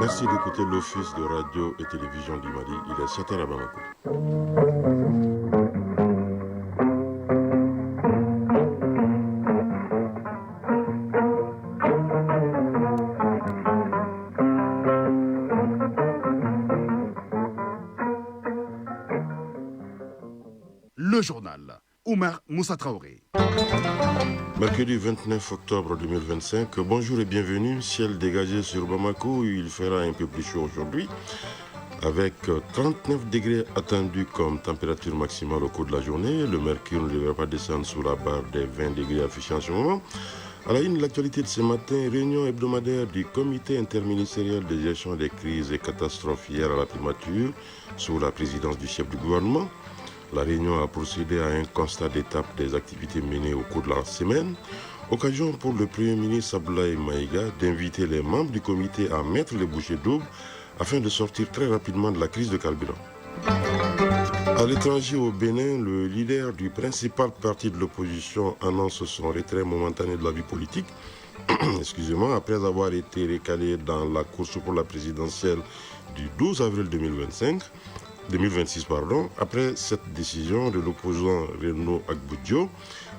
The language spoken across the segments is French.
Merci d'écouter l'Office de radio et télévision du Mali. Il est 7h à Bamako. Le journal. Oumar Moussa Traoré. Mercredi 29 octobre 2025, bonjour et bienvenue. Ciel dégagé sur Bamako, il fera un peu plus chaud aujourd'hui, avec 39 degrés attendus comme température maximale au cours de la journée. Le mercure ne devrait pas descendre sous la barre des 20 degrés affichés en ce moment. À la une de l'actualité de ce matin, réunion hebdomadaire du comité interministériel de gestion des crises et catastrophes hier à la primature, sous la présidence du chef du gouvernement. La réunion a procédé à un constat d'étape des activités menées au cours de la semaine. Occasion pour le Premier ministre Abdoulaye Maïga d'inviter les membres du comité à mettre les bouchées doubles afin de sortir très rapidement de la crise de carburant. À l'étranger, au Bénin, le leader du principal parti de l'opposition annonce son retrait momentané de la vie politique. Excusez-moi, après avoir été recalé dans la course pour la présidentielle du 12 avril 2026. Après cette décision de l'opposant Renaud Agbudio,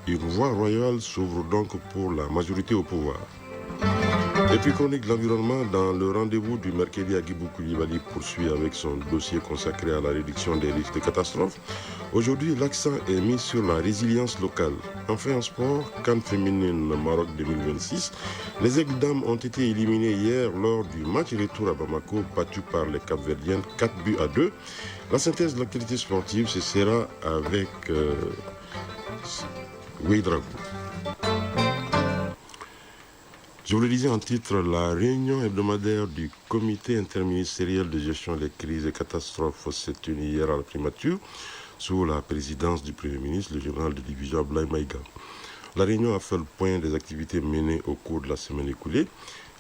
une voie royale s'ouvre donc pour la majorité au pouvoir. Et puis chronique de l'environnement, dans le rendez-vous du mercredi, Agibou Koulibaly poursuit avec son dossier consacré à la réduction des risques de catastrophes. Aujourd'hui, l'accent est mis sur la résilience locale. Enfin, en sport, CAN féminine Maroc 2026. Les Aigles dames ont été éliminés hier lors du match retour à Bamako, battu par les Cap-Verdiennes 4-2. La synthèse de l'activité sportive, ce sera avec Ouidrago. Je vous le disais en titre, la réunion hebdomadaire du comité interministériel de gestion des crises et catastrophes s'est tenue hier à la primature sous la présidence du Premier ministre, le général de division Abdoulaye Maïga. La réunion a fait le point des activités menées au cours de la semaine écoulée.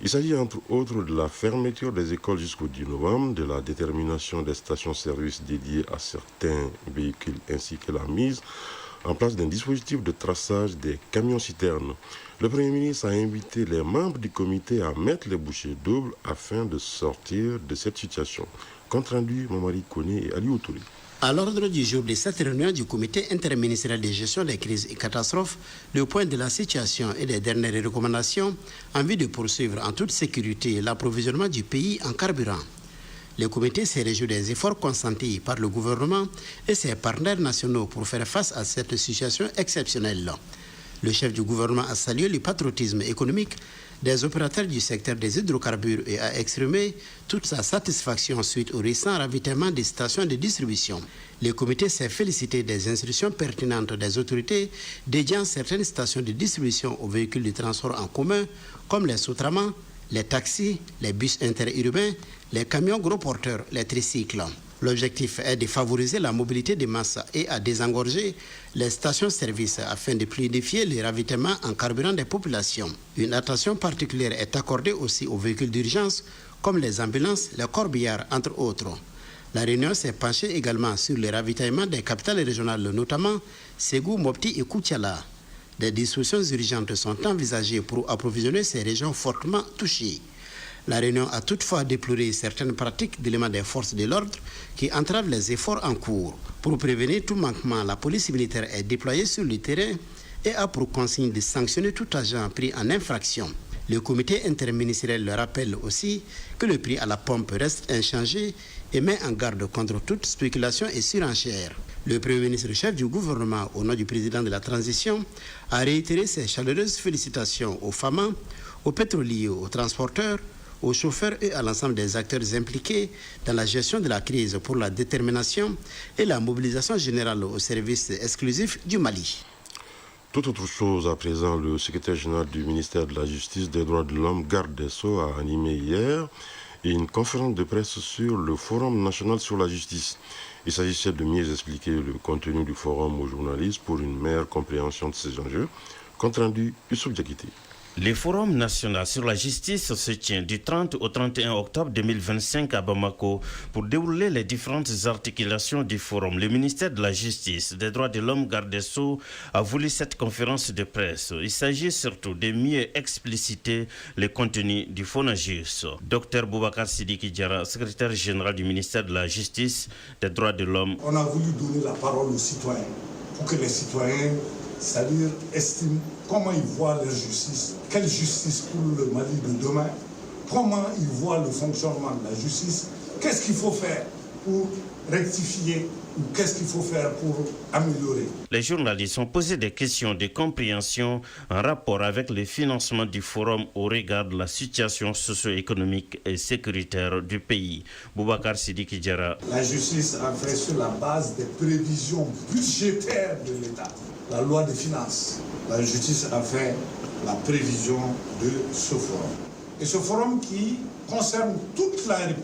Il s'agit entre autres de la fermeture des écoles jusqu'au 10 novembre, de la détermination des stations-service dédiées à certains véhicules ainsi que la mise en place d'un dispositif de traçage des camions-citernes. Le Premier ministre a invité les membres du comité à mettre les bouchées doubles afin de sortir de cette situation. Compte rendu, Mamari Koné et Ali Outouri. À l'ordre du jour de cette réunion du comité interministériel de gestion des crises et catastrophes, le point de la situation et des dernières recommandations en vue de poursuivre en toute sécurité l'approvisionnement du pays en carburant. Le comité s'est réjoui des efforts consentis par le gouvernement et ses partenaires nationaux pour faire face à cette situation exceptionnelle. Le chef du gouvernement a salué le patriotisme économique des opérateurs du secteur des hydrocarbures et a exprimé toute sa satisfaction suite au récent ravitaillement des stations de distribution. Le comité s'est félicité des instructions pertinentes des autorités dédiant certaines stations de distribution aux véhicules de transport en commun comme les Sotraman, les taxis, les bus interurbains, les camions gros porteurs, les tricycles. L'objectif est de favoriser la mobilité des masses et à désengorger les stations-service afin de fluidifier les ravitaillements en carburant des populations. Une attention particulière est accordée aussi aux véhicules d'urgence comme les ambulances, les corbillards, entre autres. La réunion s'est penchée également sur le ravitaillement des capitales régionales, notamment Ségou, Mopti et Koutiala. Des dispositions urgentes sont envisagées pour approvisionner ces régions fortement touchées. La réunion a toutefois déploré certaines pratiques d'éléments des forces de l'ordre qui entravent les efforts en cours. Pour prévenir tout manquement, la police militaire est déployée sur le terrain et a pour consigne de sanctionner tout agent pris en infraction. Le comité interministériel le rappelle aussi que le prix à la pompe reste inchangé et met en garde contre toute spéculation et surenchère. Le Premier ministre, chef du gouvernement, au nom du président de la transition, a réitéré ses chaleureuses félicitations aux femmes, aux pétroliers, aux transporteurs, aux chauffeurs et à l'ensemble des acteurs impliqués dans la gestion de la crise pour la détermination et la mobilisation générale au service exclusif du Mali. Toute autre chose à présent, le secrétaire général du ministère de la Justice, des Droits de l'Homme, Garde des Sceaux, a animé hier une conférence de presse sur le Forum national sur la justice. Il s'agissait de mieux expliquer le contenu du forum aux journalistes pour une meilleure compréhension de ces enjeux. Compte rendu, Youssouf Diakité. Le Forum national sur la justice se tient du 30 au 31 octobre 2025 à Bamako. Pour dérouler les différentes articulations du Forum, le ministère de la Justice, des Droits de l'Homme, Garde des Sceaux, a voulu cette conférence de presse. Il s'agit surtout de mieux expliciter le contenu du FONAJUS. Dr Boubacar Sidiki Diarra, secrétaire général du ministère de la Justice, des Droits de l'Homme. On a voulu donner la parole aux citoyens pour que les citoyens, c'est-à-dire estiment comment ils voient leur justice, quelle justice pour le Mali de demain, comment ils voient le fonctionnement de la justice, qu'est-ce qu'il faut faire pour rectifier ou qu'est-ce qu'il faut faire pour améliorer. Les journalistes ont posé des questions de compréhension en rapport avec le financement du forum au regard de la situation socio-économique et sécuritaire du pays. Boubacar Sidiki Diarra. La justice a fait sur la base des prévisions budgétaires de l'État. La loi des finances, la justice a fait la prévision de ce forum. Et ce forum qui concerne toute la République,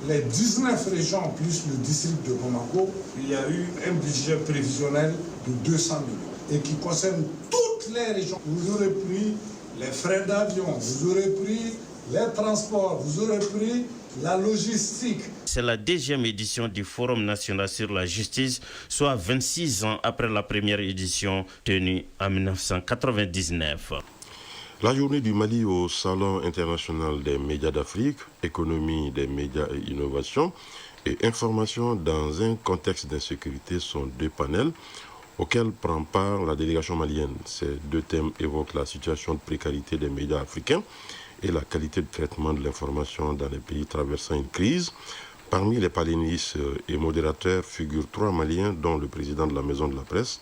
les 19 régions plus le district de Bamako, il y a eu un budget prévisionnel de 200 millions et qui concerne toutes les régions. Vous aurez pris les frais d'avion, vous aurez pris les transports, vous aurez pris la logistique. C'est la deuxième édition du Forum national sur la justice, soit 26 ans après la première édition tenue en 1999. La journée du Mali au Salon international des médias d'Afrique, économie des médias et innovation, et information dans un contexte d'insécurité sont deux panels auxquels prend part la délégation malienne. Ces deux thèmes évoquent la situation de précarité des médias africains et la qualité de traitement de l'information dans les pays traversant une crise. Parmi les panélistes et modérateurs figurent 3 Maliens, dont le président de la Maison de la Presse.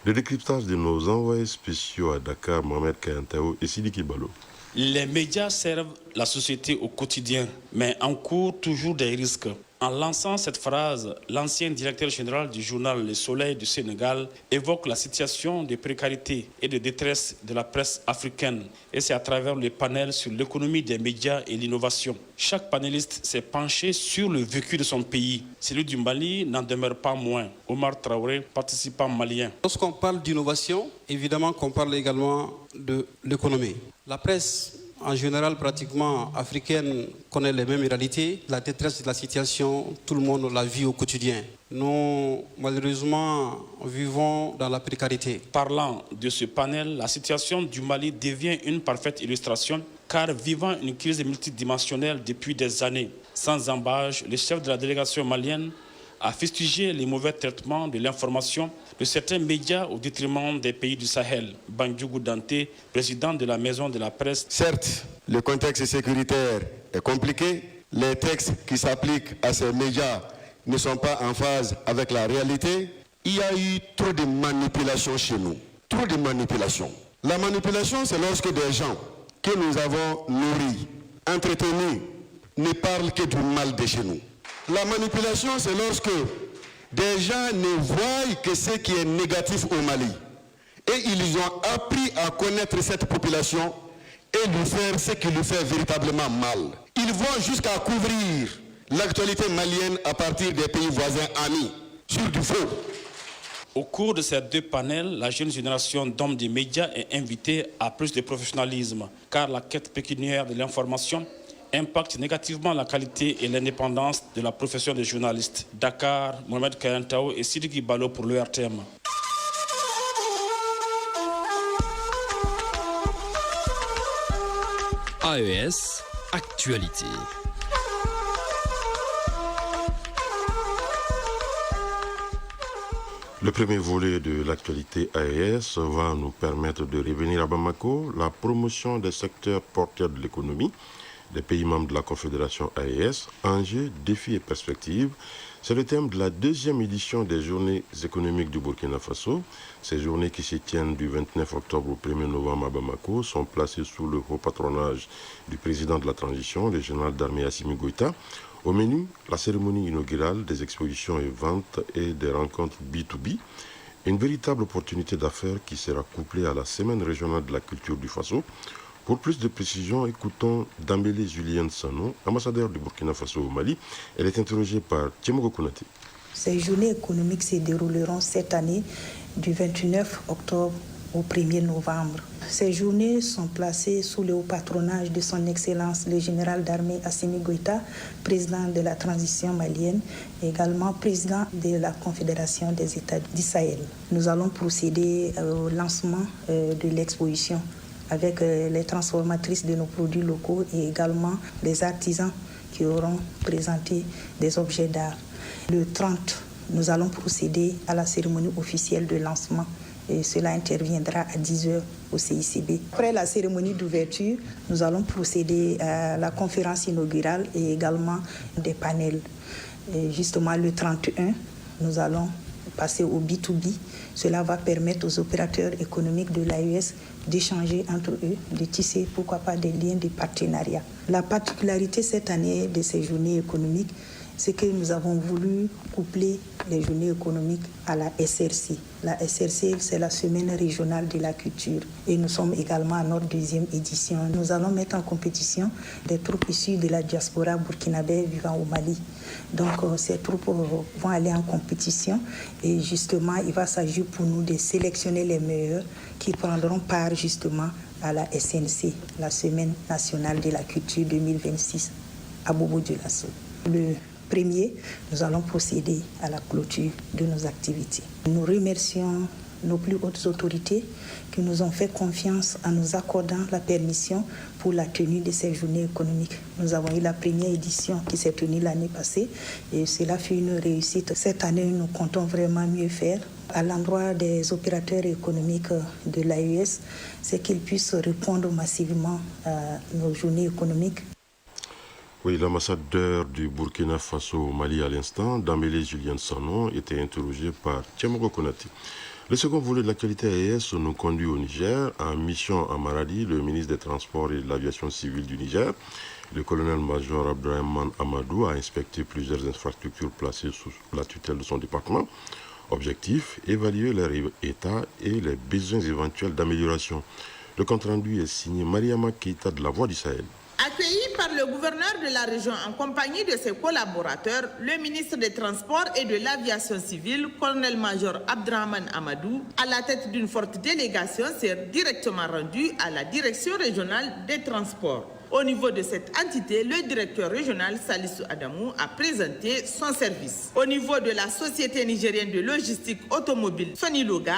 Le décryptage de nos envoyés spéciaux à Dakar, Mohamed Kayantao et Sidiki Balo. Les médias servent la société au quotidien, mais encourent toujours des risques. En lançant cette phrase, l'ancien directeur général du journal Le Soleil du Sénégal évoque la situation de précarité et de détresse de la presse africaine. Et c'est à travers le panel sur l'économie des médias et l'innovation. Chaque panéliste s'est penché sur le vécu de son pays. Celui du Mali n'en demeure pas moins. Omar Traoré, participant malien. Lorsqu'on parle d'innovation, évidemment qu'on parle également de l'économie. La presse en général, pratiquement africaine, connaît les mêmes réalités. La détresse de la situation, tout le monde la vit au quotidien. Nous, malheureusement, vivons dans la précarité. Parlant de ce panel, la situation du Mali devient une parfaite illustration, car vivant une crise multidimensionnelle depuis des années. Sans embâche, le chef de la délégation malienne a fustigé les mauvais traitements de l'information de certains médias au détriment des pays du Sahel. Bandjougou Dante, président de la Maison de la Presse. Certes, le contexte sécuritaire est compliqué. Les textes qui s'appliquent à ces médias ne sont pas en phase avec la réalité. Il y a eu trop de manipulations chez nous. Trop de manipulations. La manipulation, c'est lorsque des gens que nous avons nourris, entretenus, ne parlent que du mal de chez nous. La manipulation, c'est lorsque des gens ne voient que ce qui est négatif au Mali. Et ils ont appris à connaître cette population et lui faire ce qui lui fait véritablement mal. Ils vont jusqu'à couvrir l'actualité malienne à partir des pays voisins amis, sur du faux. Au cours de ces deux panels, la jeune génération d'hommes des médias est invitée à plus de professionnalisme, car la quête pécuniaire de l'information impacte négativement la qualité et l'indépendance de la profession de journaliste. Dakar, Mohamed Kayantao et Sidiki Balo pour l'ERTM. AES, actualité. Le premier volet de l'actualité AES va nous permettre de revenir à Bamako, la promotion des secteurs porteurs de l'économie des pays membres de la Confédération AES, enjeux, défis et perspectives. C'est le thème de la deuxième édition des Journées économiques du Burkina Faso. Ces journées qui se tiennent du 29 octobre au 1er novembre à Bamako sont placées sous le haut patronage du président de la transition, le général d'armée Assimi Goïta. Au menu, la cérémonie inaugurale, des expositions et ventes et des rencontres B2B. Une véritable opportunité d'affaires qui sera couplée à la semaine régionale de la culture du Faso. Pour plus de précisions, écoutons Dambélé Julienne Sano, ambassadeur du Burkina Faso au Mali. Elle est interrogée par Tiemogo Konaté. Ces journées économiques se dérouleront cette année du 29 octobre au 1er novembre. Ces journées sont placées sous le haut patronage de son Excellence le général d'armée Assimi Goïta, président de la transition malienne et également président de la Confédération des États du Sahel. Nous allons procéder au lancement de l'exposition avec les transformatrices de nos produits locaux et également les artisans qui auront présenté des objets d'art. Le 30, nous allons procéder à la cérémonie officielle de lancement et cela interviendra à 10h au CICB. Après la cérémonie d'ouverture, nous allons procéder à la conférence inaugurale et également des panels. Et justement, le 31, nous allons passer au B2B. Cela va permettre aux opérateurs économiques de l'AES d'échanger entre eux, de tisser, pourquoi pas, des liens de partenariat. La particularité cette année de ces journées économiques, c'est que nous avons voulu coupler les journées économiques à la SRC. La SRC, c'est la Semaine régionale de la culture. Et nous sommes également à notre 2e édition. Nous allons mettre en compétition des troupes issues de la diaspora burkinabé vivant au Mali. Donc ces troupes vont aller en compétition et justement, il va s'agir pour nous de sélectionner les meilleurs qui prendront part justement à la SNC, la Semaine nationale de la culture 2026 à Bobo-Dioulasso. Le 1er, nous allons procéder à la clôture de nos activités. Nous remercions nos plus hautes autorités qui nous ont fait confiance en nous accordant la permission pour la tenue de ces journées économiques. Nous avons eu la première édition qui s'est tenue l'année passée et cela fut une réussite. Cette année, nous comptons vraiment mieux faire. À l'endroit des opérateurs économiques de l'AES, c'est qu'ils puissent répondre massivement à nos journées économiques. Oui, l'ambassadeur du Burkina Faso au Mali à l'instant, Dambélé Julien Sanon, était interrogé par Tiamoko Konati. Le second volet de l'actualité AES nous conduit au Niger. En mission à Maradi, le ministre des Transports et de l'Aviation civile du Niger, le colonel-major Abdrahman Amadou, a inspecté plusieurs infrastructures placées sous la tutelle de son département. Objectif, évaluer leur état et les besoins éventuels d'amélioration. Le compte-rendu est signé Mariama Keita de la Voix du Sahel. Accueilli par le gouverneur de la région en compagnie de ses collaborateurs, le ministre des Transports et de l'Aviation civile, colonel-major Abdrahman Amadou, à la tête d'une forte délégation, s'est directement rendu à la direction régionale des transports. Au niveau de cette entité, le directeur régional Salissou Adamou a présenté son service. Au niveau de la Société nigérienne de logistique automobile Sony Loga,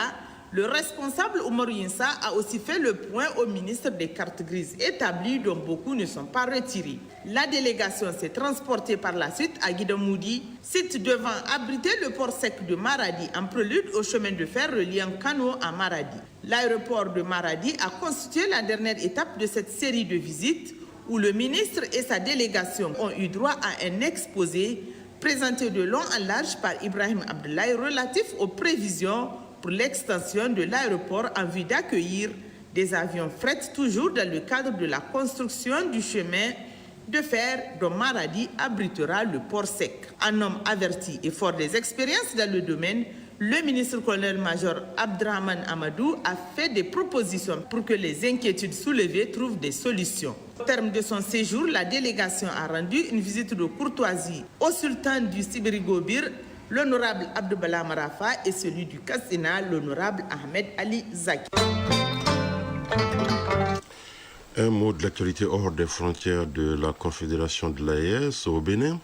le responsable Oumar Yinsa a aussi fait le point au ministre des cartes grises établies dont beaucoup ne sont pas retirés. La délégation s'est transportée par la suite à Guidamoudi, site devant abriter le port sec de Maradi en prélude au chemin de fer reliant Kano à Maradi. L'aéroport de Maradi a constitué la dernière étape de cette série de visites où le ministre et sa délégation ont eu droit à un exposé présenté de long en large par Ibrahim Abdoulaye relatif aux prévisions pour l'extension de l'aéroport en vue d'accueillir des avions fret toujours dans le cadre de la construction du chemin de fer dont Maradi abritera le port sec. Un homme averti et fort des expériences dans le domaine, le ministre colonel-major Abdrahman Amadou a fait des propositions pour que les inquiétudes soulevées trouvent des solutions. Au terme de son séjour, la délégation a rendu une visite de courtoisie au sultan du Sibiri-Gobir, l'honorable Abdoubala Marafa, et celui du Kassina, l'honorable Ahmed Ali Zaki. Un mot de l'actualité hors des frontières de la Confédération de l'AES au Bénin.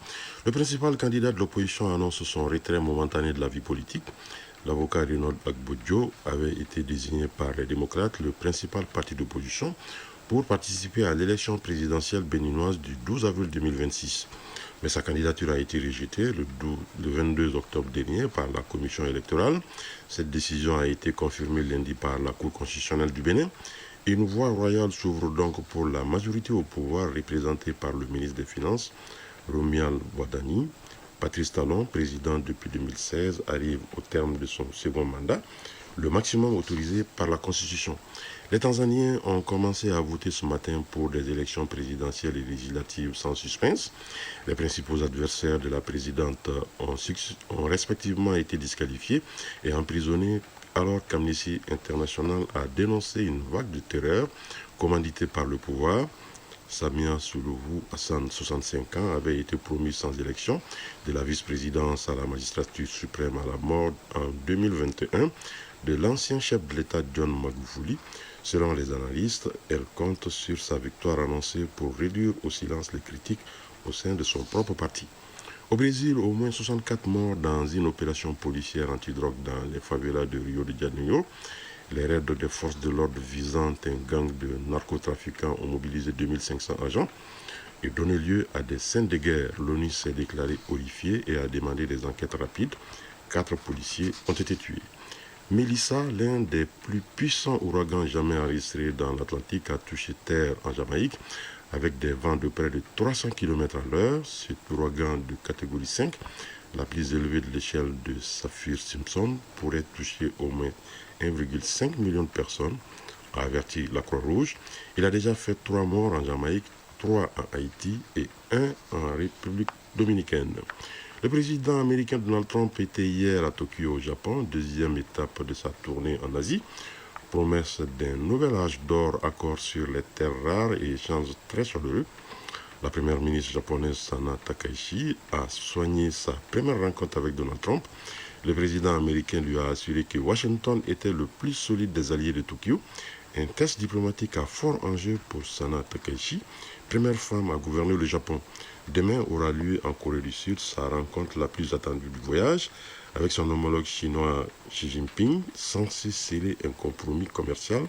Le principal candidat de l'opposition annonce son retrait momentané de la vie politique. L'avocat Renaud Agbodjo avait été désigné par les démocrates, le principal parti d'opposition, pour participer à l'élection présidentielle béninoise du 12 avril 2026. Mais sa candidature a été rejetée le 22 octobre dernier par la commission électorale. Cette décision a été confirmée lundi par la Cour constitutionnelle du Bénin. Une voie royale s'ouvre donc pour la majorité au pouvoir représentée par le ministre des Finances, Romial Wadani. Patrice Talon, président depuis 2016, arrive au terme de son second mandat, le maximum autorisé par la Constitution. Les Tanzaniens ont commencé à voter ce matin pour des élections présidentielles et législatives sans suspense. Les principaux adversaires de la présidente ont respectivement été disqualifiés et emprisonnés, alors qu'Amnesty International a dénoncé une vague de terreur commanditée par le pouvoir. Samia Suluhu Hassan, 65 ans, avait été promu sans élection de la vice-présidence à la magistrature suprême à la mort en 2021 de l'ancien chef de l'État John Magufuli. Selon les analystes, elle compte sur sa victoire annoncée pour réduire au silence les critiques au sein de son propre parti. Au Brésil, au moins 64 morts dans une opération policière antidrogue dans les favelas de Rio de Janeiro. Les raids des forces de l'ordre visant un gang de narcotrafiquants ont mobilisé 2500 agents et donné lieu à des scènes de guerre. L'ONU s'est déclarée horrifiée et a demandé des enquêtes rapides. 4 policiers ont été tués. Melissa, l'un des plus puissants ouragans jamais enregistrés dans l'Atlantique, a touché terre en Jamaïque avec des vents de près de 300 km à l'heure. Cet ouragan de catégorie 5, la plus élevée de l'échelle de Saffir-Simpson, pourrait toucher au moins 1,5 million de personnes, a averti la Croix-Rouge. Il a déjà fait 3 morts en Jamaïque, 3 en Haïti et 1 en République dominicaine. Le président américain Donald Trump était hier à Tokyo, au Japon, deuxième étape de sa tournée en Asie. Promesse d'un nouvel âge d'or, accord sur les terres rares et échanges très chaleureux. La première ministre japonaise Sana Takaichi a soigné sa première rencontre avec Donald Trump. Le président américain lui a assuré que Washington était le plus solide des alliés de Tokyo. Un test diplomatique à fort enjeu pour Sana Takaichi, première femme à gouverner le Japon. Demain aura lieu en Corée du Sud sa rencontre la plus attendue du voyage avec son homologue chinois Xi Jinping, censé sceller un compromis commercial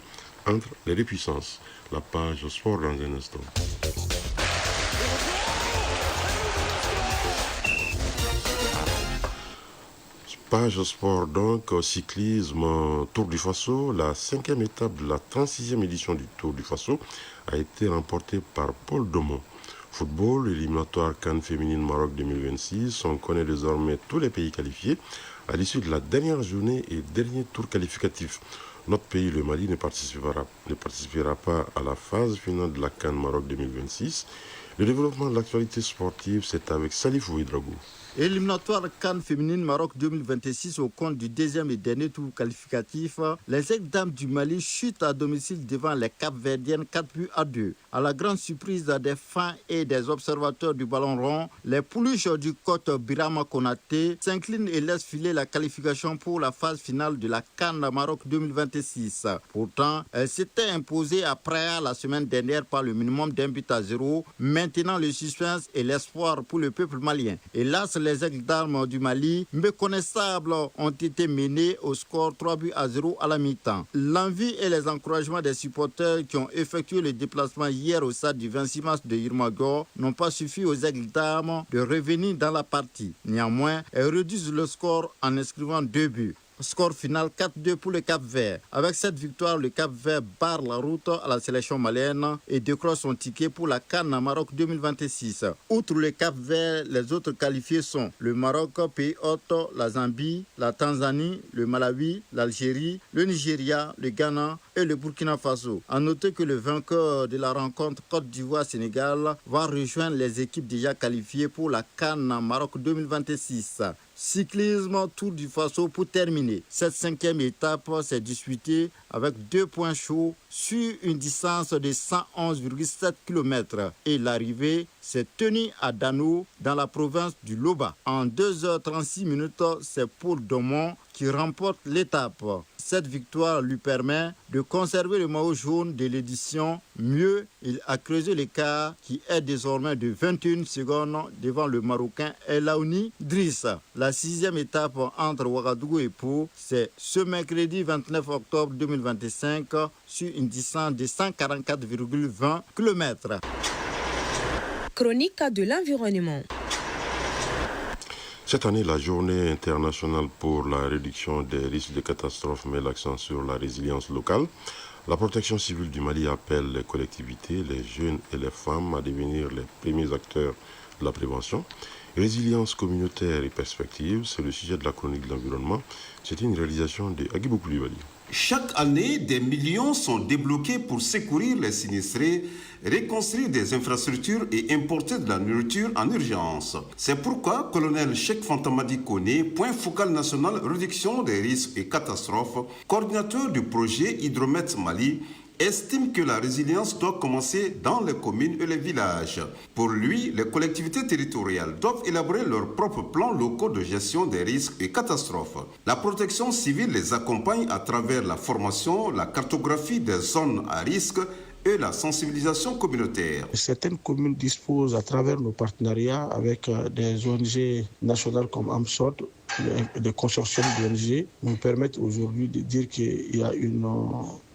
entre les deux puissances. La page sport dans un instant. Page sport donc, cyclisme, Tour du Faso. La 5e étape de la 36e édition du Tour du Faso a été remportée par Paul Domon. Football, éliminatoire CAN féminine Maroc 2026, on connaît désormais tous les pays qualifiés à l'issue de la dernière journée et dernier tour qualificatif. Notre pays, le Mali, ne participera pas à la phase finale de la CAN Maroc 2026. Le développement de l'actualité sportive, c'est avec Salif Ouidragou. Éliminatoire CAN féminine Maroc 2026 au compte du deuxième et dernier tour qualificatif. Les ex-dames du Mali chutent à domicile devant les Cap-Verdiennes 4-2. À la grande surprise des fans et des observateurs du ballon rond, les pouliches du coach Birama Konaté s'inclinent et laissent filer la qualification pour la phase finale de la CAN Maroc 2026. Pourtant, elles s'étaient imposées après la semaine dernière par le minimum d'1-0, maintenant le suspense et l'espoir pour le peuple malien. Hélas, les ex-dames du Mali, méconnaissables, ont été menées au score 3-0 à la mi-temps. L'envie et les encouragements des supporters qui ont effectué le déplacement hier au stade du 26 mars de Yirmaguer n'ont pas suffi aux ex-dames de revenir dans la partie. Néanmoins, elles réduisent le score en inscrivant 2 buts. Score final 4-2 pour le Cap-Vert. Avec cette victoire, le Cap-Vert barre la route à la sélection malienne et décroche son ticket pour la CAN Maroc 2026. Outre le Cap-Vert, les autres qualifiés sont le Maroc, pays hôte, la Zambie, la Tanzanie, le Malawi, l'Algérie, le Nigeria, le Ghana et le Burkina Faso. A noter que le vainqueur de la rencontre Côte d'Ivoire-Sénégal va rejoindre les équipes déjà qualifiées pour la CAN Maroc 2026. Cyclisme, Tour du Faso pour terminer. Cette 5e étape s'est disputée avec 2 points chauds sur une distance de 111,7 km et l'arrivée s'est tenue à Dano dans la province du Loba. En 2h36 minutes, c'est Paul Domon qui remporte l'étape. Cette victoire lui permet de conserver le maillot jaune de l'édition. Mieux, il a creusé l'écart qui est désormais de 21 secondes devant le Marocain El Aouni Driss. La 6e étape entre Ouagadougou et Pau, c'est ce mercredi 29 octobre 2025 sur une distance de 144,20 km. Chronique de l'environnement. Cette année, la journée internationale pour la réduction des risques de catastrophes met l'accent sur la résilience locale. La protection civile du Mali appelle les collectivités, les jeunes et les femmes à devenir les premiers acteurs de la prévention. Résilience communautaire et perspective, c'est le sujet de la chronique de l'environnement. C'est une réalisation de Agibou Koulibaly. Chaque année, des millions sont débloqués pour secourir les sinistrés, reconstruire des infrastructures et importer de la nourriture en urgence. C'est pourquoi colonel Cheikh Fantamadi Koné, point focal national réduction des risques et catastrophes, coordinateur du projet Hydromet Mali, estime que la résilience doit commencer dans les communes et les villages. Pour lui, les collectivités territoriales doivent élaborer leurs propres plans locaux de gestion des risques et catastrophes. La protection civile les accompagne à travers la formation, la cartographie des zones à risque et la sensibilisation communautaire. Certaines communes disposent à travers nos partenariats avec des ONG nationales comme AMSOD, des consortiums d'ONG, nous permettent aujourd'hui de dire qu'il y a une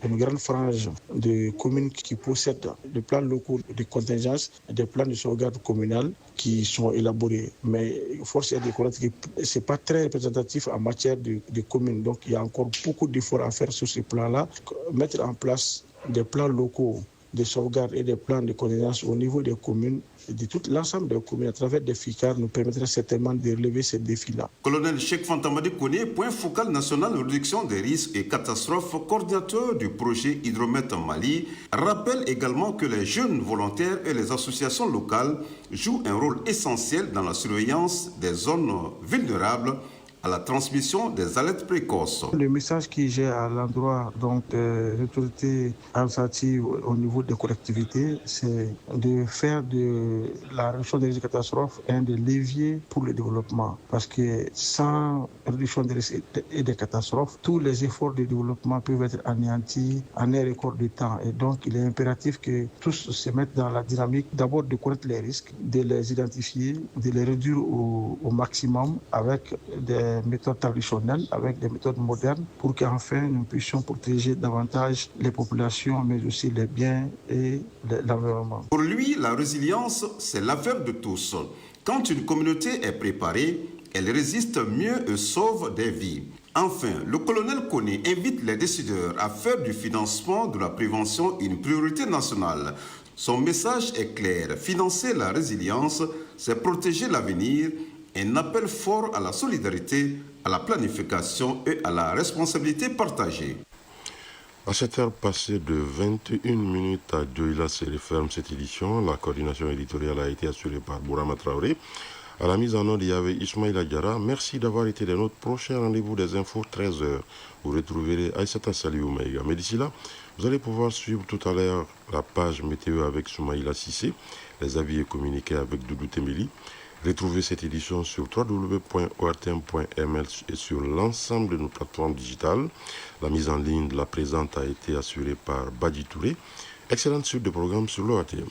grande frange de communes qui possèdent des plans locaux de contingence et des plans de sauvegarde communale qui sont élaborés. Mais force est de reconnaître que ce n'est pas très représentatif en matière de communes. Donc il y a encore beaucoup d'efforts à faire sur ces plans-là. Mettre en place des plans locaux de sauvegarde et des plans de contingence au niveau des communes, de tout l'ensemble des communes à travers des FICAR nous permettrait certainement de relever ces défis-là. Colonel Cheikh Fantamadi Koné, point focal national de réduction des risques et catastrophes, coordinateur du projet Hydromètre en Mali, rappelle également que les jeunes volontaires et les associations locales jouent un rôle essentiel dans la surveillance des zones vulnérables à la transmission des alertes précoces. Le message que j'ai à l'endroit des autorités administratives au niveau des collectivités, c'est de faire de la réduction des risques et catastrophes un des leviers pour le développement. Parce que sans réduction des risques et des catastrophes, tous les efforts de développement peuvent être anéantis en un record de temps. Et donc, il est impératif que tous se mettent dans la dynamique d'abord de connaître les risques, de les identifier, de les réduire au maximum avec des méthodes traditionnelles, avec des méthodes modernes, pour qu'enfin nous puissions protéger davantage les populations, mais aussi les biens et l'environnement. Pour lui, la résilience, c'est l'affaire de tous. Quand une communauté est préparée, elle résiste mieux et sauve des vies. Enfin, le colonel Koné invite les décideurs à faire du financement de la prévention une priorité nationale. Son message est clair, financer la résilience, c'est protéger l'avenir. Un appel fort à la solidarité, à la planification et à la responsabilité partagée. À cette heure passée de 21 minutes à Douila se referme cette édition. La coordination éditoriale a été assurée par Bourama Traoré. À la mise en onde, il y avait Ismaïla Diarra. Merci d'avoir été de notre prochain rendez-vous des infos 13h. Vous retrouverez Aïssata Saliou Maïga. Mais d'ici là, vous allez pouvoir suivre tout à l'heure la page météo avec Soumaïla Sissé, les avis et communiqués avec Doudou Temeli. Retrouvez cette édition sur www.ortm.ml et sur l'ensemble de nos plateformes digitales. La mise en ligne de la présente a été assurée par Badi Touré. Excellente suite de programmes sur l'ORTM.